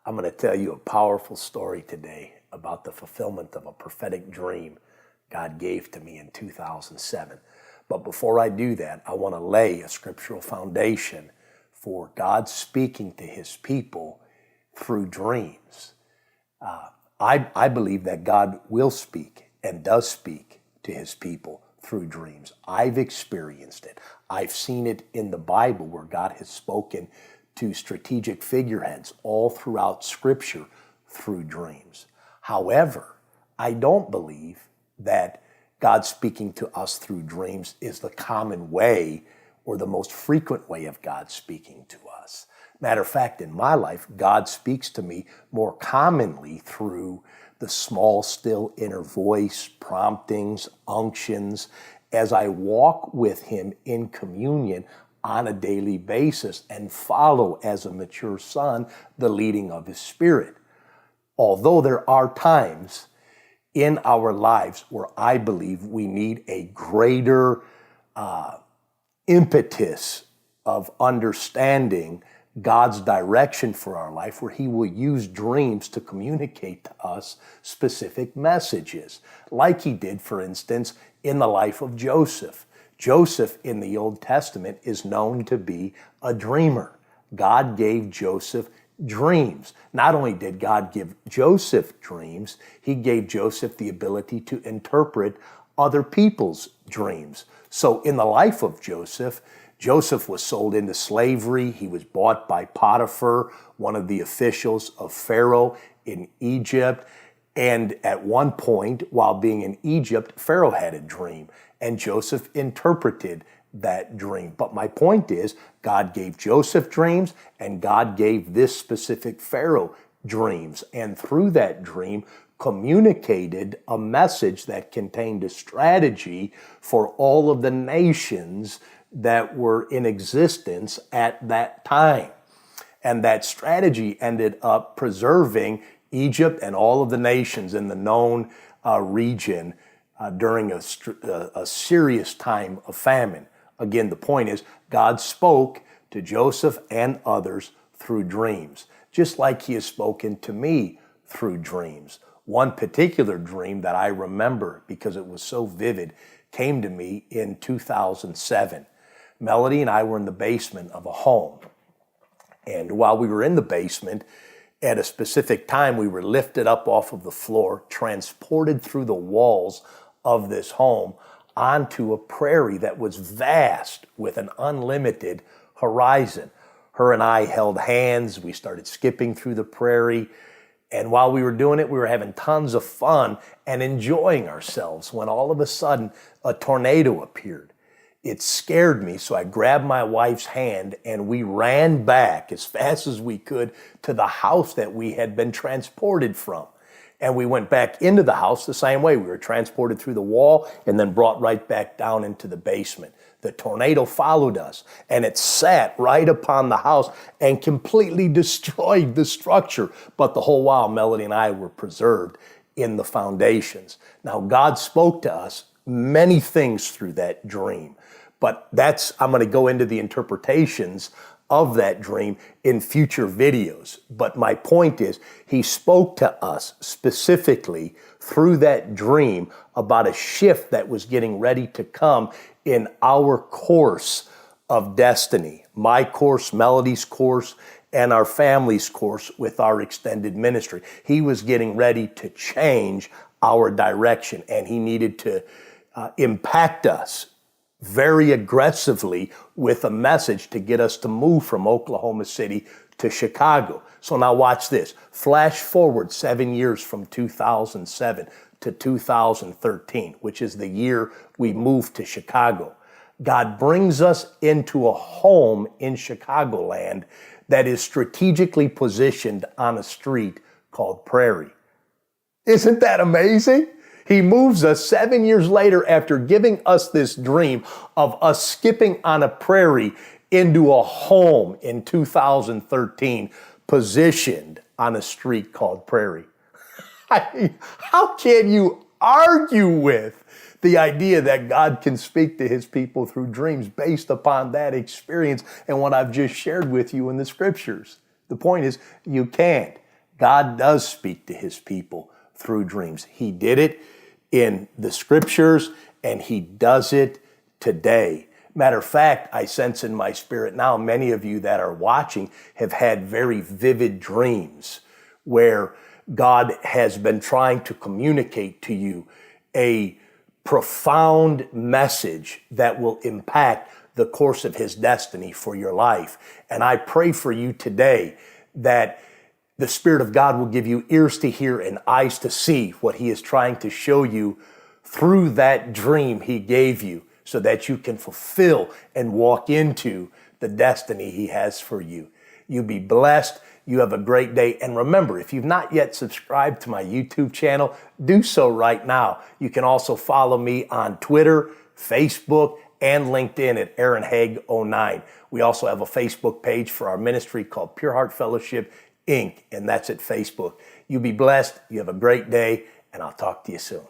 I'm going to tell you a powerful story today about the fulfillment of a prophetic dream God gave to me in 2007. But before I do that, I want to lay a scriptural foundation for God speaking to his people through dreams. I believe that God will speak and does speak to his people through dreams. I've experienced it. I've seen it in the Bible where God has spoken to strategic figureheads all throughout Scripture through dreams. However, I don't believe that God speaking to us through dreams is the common way or the most frequent way of God speaking to us. Matter of fact, in my life, God speaks to me more commonly through the small, still inner voice, promptings, unctions, as I walk with him in communion on a daily basis and follow as a mature son the leading of his Spirit. Although there are times in our lives where I believe we need a greater impetus of understanding God's direction for our life, where he will use dreams to communicate to us specific messages, like he did, for instance, in the life of Joseph. Joseph in the Old Testament is known to be a dreamer. God gave Joseph dreams. Not only did God give Joseph dreams, he gave Joseph the ability to interpret other people's dreams. So in the life of Joseph, Joseph was sold into slavery. He was bought by Potiphar, one of the officials of Pharaoh in Egypt. And at one point, while being in Egypt, Pharaoh had a dream, and Joseph interpreted that dream. But my point is, God gave Joseph dreams, and God gave this specific Pharaoh dreams. And through that dream, communicated a message that contained a strategy for all of the nations that were in existence at that time. And that strategy ended up preserving Egypt and all of the nations in the known region during a serious time of famine. Again, the point is, God spoke to Joseph and others through dreams, just like he has spoken to me through dreams. One particular dream that I remember because it was so vivid came to me in 2007. Melody and I were in the basement of a home. And while we were in the basement, at a specific time, we were lifted up off of the floor, transported through the walls of this home onto a prairie that was vast with an unlimited horizon. Her and I held hands. We started skipping through the prairie. And while we were doing it, we were having tons of fun and enjoying ourselves when all of a sudden a tornado appeared. It scared me, so I grabbed my wife's hand and we ran back as fast as we could to the house that we had been transported from. And we went back into the house the same way. We were transported through the wall and then brought right back down into the basement. The tornado followed us and it sat right upon the house and completely destroyed the structure. But the whole while, Melody and I were preserved in the foundations. Now, God spoke to us many things through that dream. But I'm going to go into the interpretations of that dream in future videos. But my point is, he spoke to us specifically through that dream about a shift that was getting ready to come in our course of destiny. My course, Melody's course, and our family's course with our extended ministry. He was getting ready to change our direction, and he needed to impact us very aggressively with a message to get us to move from Oklahoma City to Chicago. So now watch this. Flash forward 7 years from 2007 to 2013, which is the year we moved to Chicago. God brings us into a home in Chicagoland that is strategically positioned on a street called Prairie. Isn't that amazing? He moves us 7 years later after giving us this dream of us skipping on a prairie into a home in 2013, positioned on a street called Prairie. How can you argue with the idea that God can speak to his people through dreams based upon that experience and what I've just shared with you in the scriptures? The point is, you can't. God does speak to his people through dreams. He did it in the scriptures, and he does it today. Matter of fact, I sense in my spirit now, many of you that are watching have had very vivid dreams where God has been trying to communicate to you a profound message that will impact the course of his destiny for your life. And I pray for you today that the Spirit of God will give you ears to hear and eyes to see what he is trying to show you through that dream he gave you, so that you can fulfill and walk into the destiny he has for you. You be blessed. You have a great day. And remember, if you've not yet subscribed to my YouTube channel, do so right now. You can also follow me on Twitter, Facebook, and LinkedIn at Aaron Heeg 09. We also have a Facebook page for our ministry called Pure Heart Fellowship, Inc., and that's at Facebook. You be blessed. You have a great day, and I'll talk to you soon.